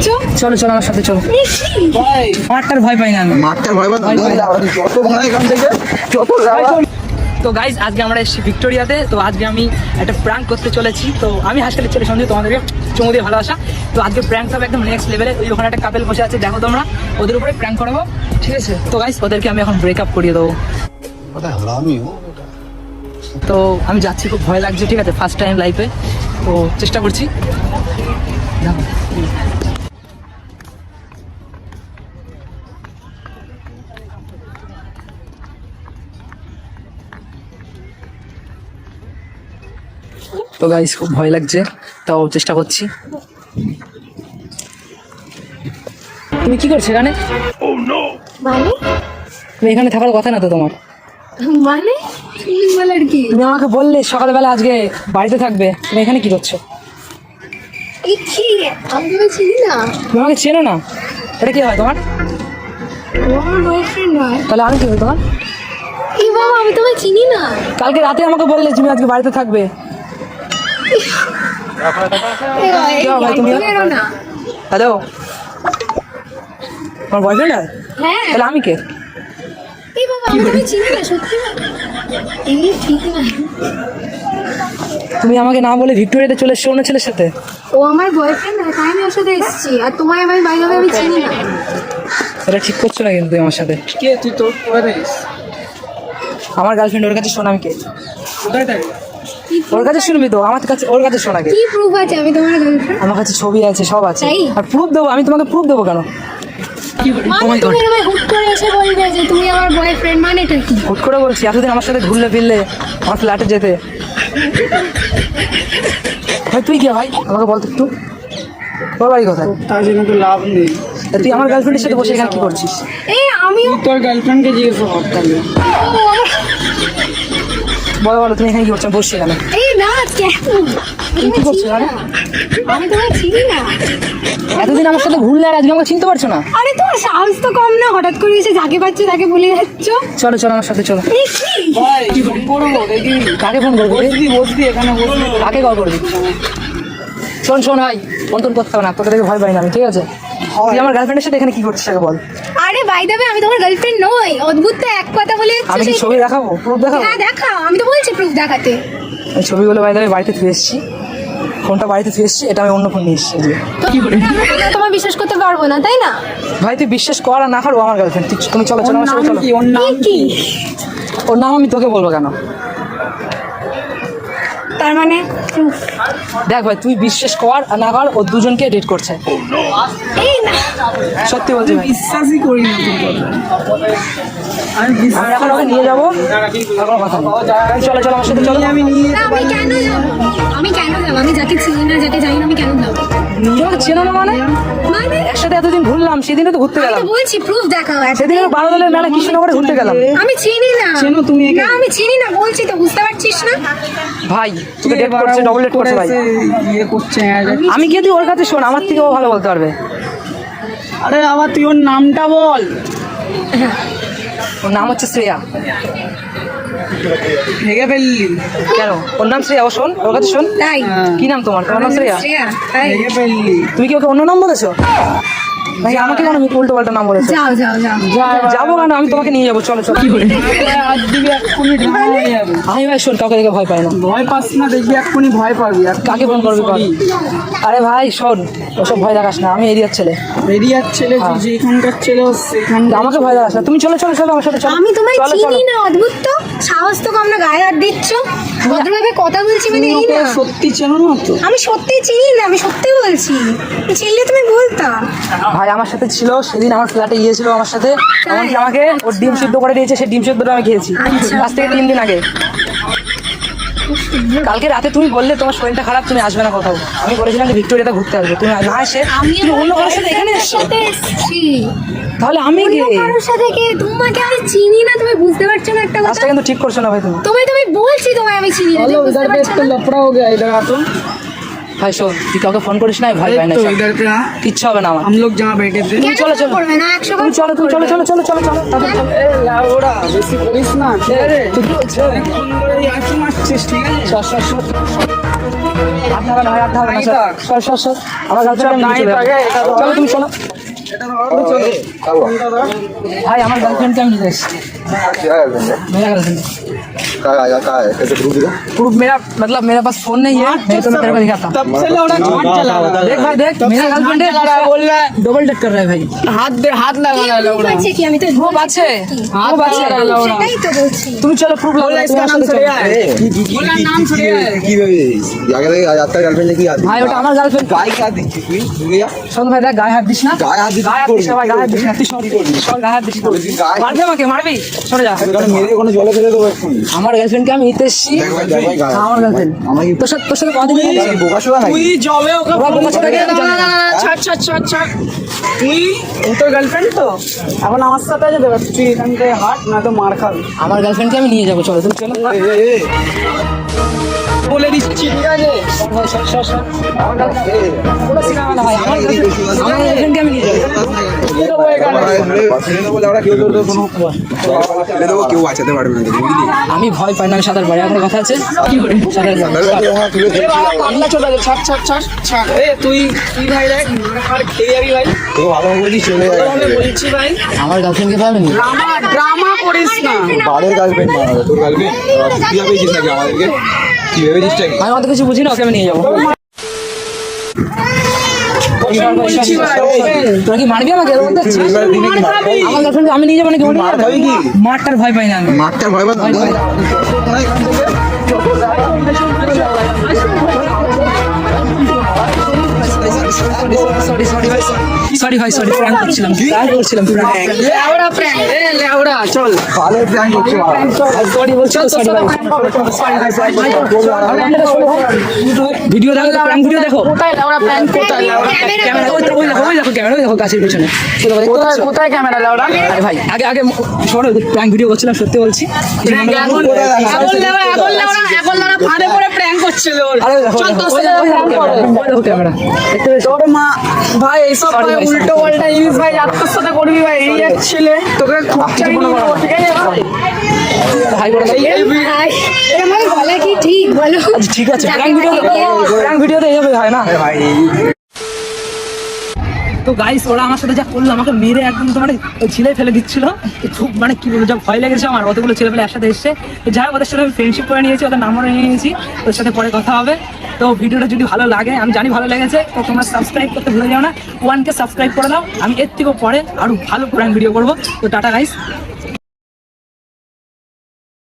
যাচ্ছ? চলো চলো আমার সাথে চলো। মাঠটার ভয় পাই না আমি। মাঠটার ভয় পাই না, যত ভয় এখান থেকে যত যাওয়া। তো গাইজ আজকে আমরা এসেছি ভিক্টোরিয়াতে। তো আজকে আমি একটা প্র্যাঙ্ক করতে চলেছি। তো আমি হাসখালি ছেলে সঞ্জু, তোমাদেরকে চুমু দিয়ে ভালোবাসা। তো আজকে প্র্যাঙ্ক হবে একদম নেক্সট লেভেলে। ওই ওখানে একটা কাপেল বসে আছে, দেখো তোমরা, ওদের উপরে প্র্যাঙ্ক করাবো, ঠিক আছে? তো গাইজ ওদেরকে আমি এখন ব্রেকআপ করিয়ে দেবো। তো আমি যাচ্ছি, খুব ভয় লাগছে, ঠিক আছে? ফার্স্ট টাইম লাইফে, তো চেষ্টা করছি। দেখো তো গাইস খুব ভয় লাগছে, তাও চেষ্টা করছি। তুমি কি করছো এখানে? মানে তুমি এখানে থাকার কথা না তো তোমার। মানে কি বলার কি? তুমি আমাকে বললে সকালবেলা আজকে বাড়িতে থাকবে, তুমি এখানে কি করছো? এই কি, আমি তোমায় চিনি না। তুমি আমাকে চেনো না? এটা কি হয় তোমার? ও আমার বয়ফ্রেন্ড নয়। তাহলে আমি কি হই তোমার? এই বাবা, আমি তোমায় চিনি না। কালকে রাতে আমাকে বললে তুমি আজকে বাড়িতে থাকবে। এই ভাই, তুমি বেরো না। হ্যালো, তোমার বয়ফ্রেন্ড? হ্যাঁ, তাহলে আমি কে? এই বাবা, আমি তোমায় চিনি না, সত্যি না। এমনি ঠিক না। তুমি আমাকে না বলে ভিক্টোরিয়াতে চলে এসছো অন্য ছেলের সাথে। ও আমার বয়ফ্রেন্ড না, তাই আমি ওর সাথে এসেছি। আর তোমায় আমি বাইরে আমি চিনি না। এটা ঠিক করছো না কিন্তু আমার সাথে। কে তুই? তো কোথায় থাকিস? আমার গার্লফ্রেন্ড, ওর কাছে শোন আমি কে। কোথায় থাকিস? কি ওর কাছে শুনবি তো, আমার কাছে ওর কাছে শোনা কে। কি প্রুফ আছে আমি তোমার গার্লফ্রেন্ড? আমার কাছে ছবি আছে, সব আছে। তাই? আর প্রুফ দেবো, আমি তোমাকে প্রুফ দেবো কেন? মানে তুমি আমায় হুট করে এসে বলবে যে তুমি আমার বয়ফ্রেন্ড, মানে এটা কি? হুট করে বলছি, এতদিন আমার সাথে ঘুরলে ফিরলে, আমার ফ্ল্যাটে যেতে। ভাই তুই কে ভাই, আমাকে বল তো একটু, তোর বাড়ি কোথায়? তার জন্য তো লাভ নেই। তা তুই আমার গার্লফ্রেন্ডের সাথে বসে এখানে কি করছিস? এই আমিও তোর গার্লফ্রেন্ডকে জিজ্ঞেস কর তাহলে। বলো বলো, তুমি এখানে কি করছো? বসছি এখানে। এই না, কেন? তুমি কি করছো এখানে? আমি তোমায় চিনি না। এতদিন আমার সাথে ঘুরলে আর আজকে আমাকে চিনতে পারছো না? আরে তোমার সাহস তো কম না, হঠাৎ করে এসে যাকে পাচ্ছ তাকে বলে যাচ্ছ। চলো চলো আমার সাথে চলো। এই কি? ভাই ফোন করবো দেখি। কাকে ফোন করবি? বসবি এখানে বসবি। কাকে কল করবি? শোন শোন ভাই, ফোন টোন করতে হবে না, তোকে দেখে ভয় পাই না আমি, ঠিক আছে? তুই আমার গার্লফ্রেন্ডের সাথে এখানে কি করছিস আগে বল। আরে বাই দ্য ওয়ে, আমি তোমার গার্লফ্রেন্ড নই। অদ্ভুত তো এক কথা বলে যাচ্ছ। আমি কি ছবি দেখাবো, প্রুফ দেখাবো? হ্যাঁ দেখাও, আমি তো বলছি প্রুফ দেখাতে। এই ছবিগুলো বাইরে আমি বাড়িতে ফিরে এসেছি, ফোনটা বাড়িতে ফিরে এসেছি, এটা আমি অন্য ফোন নিয়ে এসেছি। তোমার বিশ্বাস করতে পারবো না, তাই না? ভাই তুই বিশ্বাস কর আর না কর, ও আমার গার্লফ্রেন্ড। তুমি চলো চলো আমার সাথে চলো। কি ওর নাম কি? ওর নাম আমি তোকে বলবো কেন? তার মানে proof। দেখ ভাই, তুই বিশ্বাস কর আর না কর, ও দুজনকে ডেট করছে। এই না, সত্যি বলছি ভাই, বিশ্বাসই করি না তোর কথা। আমি আমি এখন ওকে নিয়ে যাবো, আর কোনো কথা নেই। চলো চলো আমার সাথে চলো। আমি নিয়ে না, আমি কেন যাবো? আমি কেন যাবো? আমি যাকে চিনি না, যাকে জানি না, আমি কেন যাবো? তোমাকে চেনো না মানে? মানে একসাথে এতদিন ঘুরলাম, সেদিনও তো ঘুরতে আমি গেলাম। তো বলছি প্রুফ দেখাও। সেদিন আমি 12 দলের মেলা কৃষ্ণনগরে ঘুরতে গেলাম। আমি চিনি না। চেনো তুমি একে? না, আমি চিনি না, বলছি তো, বুঝতে পারছিস না? ভাই তোকে ডেট করছে, ডবল ডেট করছে ভাই। ইয়ে করছে। আমি কি তুই ওর কাছে শোন, আমার থেকে ও ভালো বলতে পারবে। আরে আবার তুই ওর নামটা বল। ওর নাম হচ্ছে শ্রেয়া। ভেঙে ফেললি। কেন? ওর নাম শ্রেয়া, ও শোন, ওর কাছে শোন। তাই? কি নাম তোমার? তোমার নাম শ্রেয়া? শ্রেয়া, তাই? ভেঙে ফেললি। তুমি কি ওকে অন্য নাম বলেছো নাকি আমাকে কোনো উল্টো পাল্টা নাম বলেছো? যাও যাও যাও। যাবো কেন, আমি তোমাকে নিয়ে যাবো, চলো চলো। হাত দিবি এক্ষুনি ঢাকা হয়ে যাবে। আমি ভাই শোন, কাউকে দেখে ভয় পাই না। ভয় পাস না, দেখবি এক্ষুনি ভয় পাবি। আর কাকে ফোন করবি বল? আরে ভাই শোন, ওসব ভয় দেখাস না, আমি এরিয়ার ছেলে। এরিয়ার ছেলে, তুই যেখানকার ছেলে সেখান আমাকে ভয় দেখাস না, তুমি চলো চলো চলো আমার সাথে চলো। আমি তোমায় চলো চলো। চিনি না, অদ্ভুত তো। সাহস তো কম না, গায়ে হাত দিচ্ছ। ভদ্রভাবে কথা বলছি মানে এই না। সত্যি চেনো না তো? আমি সত্যি চিনি না, আমি সত্যি বলছি। চিনলে তুমি বলতাম। ভাই আমার সাথে ছিল সেদিন, আমার ফ্ল্যাটে গিয়েছিল আমার সাথে, এমনকি আমাকে ওর ডিম সিদ্ধ করে দিয়েছে, সেই ডিম সিদ্ধটা আমি খেয়েছি আজ থেকে 3 দিন আগে। কালকে রাতে তুমি বললে তোমার শরীরটা খারাপ, তুমি আসবে না কোথাও। আমি বলেছিলাম যে ভিক্টোরিয়াতে ঘুরতে আসবে, তুমি না এসে তুমি অন্য কারোর সাথে এখানে এসছো। সাথে এসেছি। তাহলে আমি কে? অন্য কারোর সাথে কে? তোমাকে আমি চিনি না, তুমি বুঝতে পারছো না একটা কথা? কাজটা কিন্তু ঠিক করছো না ভাই তুমি। তোমায় তুমি বলছি, তোমায় আমি চিনি না, তুমি हेलो বুঝতে इधर पे পারছো तो না? लफड़ा हो गया इधर आ तो। ভাই শোন, তুই কাউকে ফোন করিস না, আমি ভয় পাই না। तो इधर पे हाँ, কিচ্ছু হবে না আমার। हम लोग जहाँ बैठे थे। কেন চলো, চলো। করবে না? 100 বার তুমি চলো, তুমি চলো চলো চলো চলো চলো তাড়াতাড়ি চলো। ए लाउडा বেশি করিস না। রে তুই ফোন করে আর কি মারছিস? ঠিক আছে চল, চল, চল। হাত ধাবা না ভাই, হাত ধাবা না, সর সর সর। আমার গার্লফ্রেন্ড চলো, তুমি চলো ভাই, আমার গার্লফ্রেন্ডকে আমি নিতে এসেছি। मेरा गर्लफ्रेंड कहाँ है कैसे प्रूफ दिखा प्रूफ मेरा मतलब मेरे पास फोन नहीं है, नहीं तो मैं तेरे को दिखाता। तब से लौड़ा झूठ चला रहा है। देख भाई देख, मेरा गर्लफ्रेंड है, बोल रहा है डबल डेट कर रहा है भाई। हाथ लगा रहा है लौड़ा। বলছে কি আমি তো वो बात है, वो बात है। সেটাই তো বলছি। तुम चलो प्रूफ बोल रहा है इसका नाम छुड़िया है। बोला नाम छुड़िया है। की आगे लगे आज आपका गर्लफ्रेंड की आती भाई ওটা আমার গার্লফ্রেন্ড। गाय क्या दिखती तुई भैया শোন ভাই দেখ, গায়ে হাত দিস না, গায়ে হাত দিস গায়ে হাত দিস না ভাই, গায়ে হাত দিস না, তুই সর সর, গায়ে হাত দিস না, মারবি আমাকে, মারবি, সরে যা। मेरे को जले ফেলে দেবো এখন আমার গার্লফ্রেন্ডকে আমি নিতে এসেছি। দেখ ভাই গায়ে আমার গার্লফ্রেন্ড আমার কি তোর সাথে কদিন কি বোকা শোনা নাকি তুই জবে ওকে ওরা বোকা ছোটা গেলে জানে না। ছাড় ছাড় ছাড় ছাড়। তুই ও তোর গার্লফ্রেন্ড তো এখন আমার সাথে যেতে পারছিস, তুই এখান থেকে হাট না তো মার খাবি। আমার গার্লফ্রেন্ডকে আমি নিয়ে যাবো, চলো তুমি চলো। বলে দিচ্ছি ঠিক আছে। সর সর সর। পুরো সিনেমা না ভাই, আমার গার্লফ্রেন্ডকে আমি নিয়ে যাবো। কেউ বাঁচাতে পারবে না বুঝলি আমি ভয় পাই না, আমি সাঁতার পারি। আপনার কথা আছে সাঁতার পারি। পাগলা চলে যাবে, ছাড় ছাড় ছাড় ছাড়। তুই ভাই দেখ আর খেয়ে যাবি ভাই। তোকে ভালো বলিস চলে তোকে যাবে বলছি ভাই, আমার গার্লফ্রেন্ডকে পাবেন ড্রামা করিস না। বাড়ির গার্লফ্রেন্ড বানাবে তোর গার্লফ্রেন্ড তুই ভেবেছিস নাকি আমাদেরকে কি ভেবেছিস নাকি আমি অত কিছু বুঝি না, ওকে আমি নিয়ে যাবো। বলছি ভাই, তোরা কি মারবি আমাকে? এর মধ্যে এবার দিনে কি মার খাবি? আমার গার্লফ্রেন্ড আমি নিয়ে যাবো নাকি? ও নিয়ে মার যাবে? খাবি কি? মারটার ভয় পাই না আমি। মারটার ভয় পাস না সরি সরি ভাই, সরি ভাই, সরি, প্র্যাঙ্ক করছিলাম, প্র্যাঙ্ক করছিলাম, লেওড়া প্র্যাঙ্ক, লেওড়া চল। ভালো প্ল্যান করছিস সরি বলছি, সরি ভাই। ভিডিও দেখো, প্র্যাঙ্ক ভিডিও দেখো। কোথায় লেওড়া প্র্যাঙ্ক, কোথায় লেওড়া ক্যামেরা ওই দেখো, ক্যামেরা দেখো, গাছের পিছনে। কোথায় কোথায় ক্যামেরা লেওড়া? আরে ভাই, আগে আগে শোনো, প্র্যাঙ্ক ভিডিও করছিলাম, সত্যি বলছি। এখন লেওড়া ফাঁদে পড়ে প্র্যাঙ্ক করছিল। আরে দেখো, চল তোর ওই সাথে দেখো ক্যামেরা। তোর মা ভাই এইসব ভাই উল্টো পাল্টা জিনিস ভাই আত্মার সাথে করবি ভাই। এই এক ছেলে তোকে খুব চাই নিয়ে যাবো, ঠিক আছে ভাই? ভাই বলে এটা আমার বলা কি ঠিক বলো? ঠিক আছে, প্র্যাঙ্ক ভিডিওতে এই হবে, হয় না? ভাই তো গাইস, ওরা আমার সাথে যা করলো, আমাকে মেরে একদম তো মানে ছিলে ফেলে দিচ্ছিল। খুব মানে কি বলবো, যা ভয় লেগেছে আমার। অতগুলো ছেলে পেলে একসাথে এসছে, যাই হোক, ওদের সাথে আমি ফ্রেন্ডশিপ করে নিয়েছি, ওদের নাম্বারও নিয়ে নিয়েছি, ওদের সাথে পরে কথা হবে। তো ভিডিওটা যদি ভালো লাগে, আমি জানি ভালো লেগেছে, তো তোমরা সাবস্ক্রাইব করতে ভুলে যাও না। 1K সাবস্ক্রাইব করে দাও, আমি এর থেকেও পরে আরো ভালো প্র্যাঙ্ক ভিডিও করবো। তো টাটা গাইস।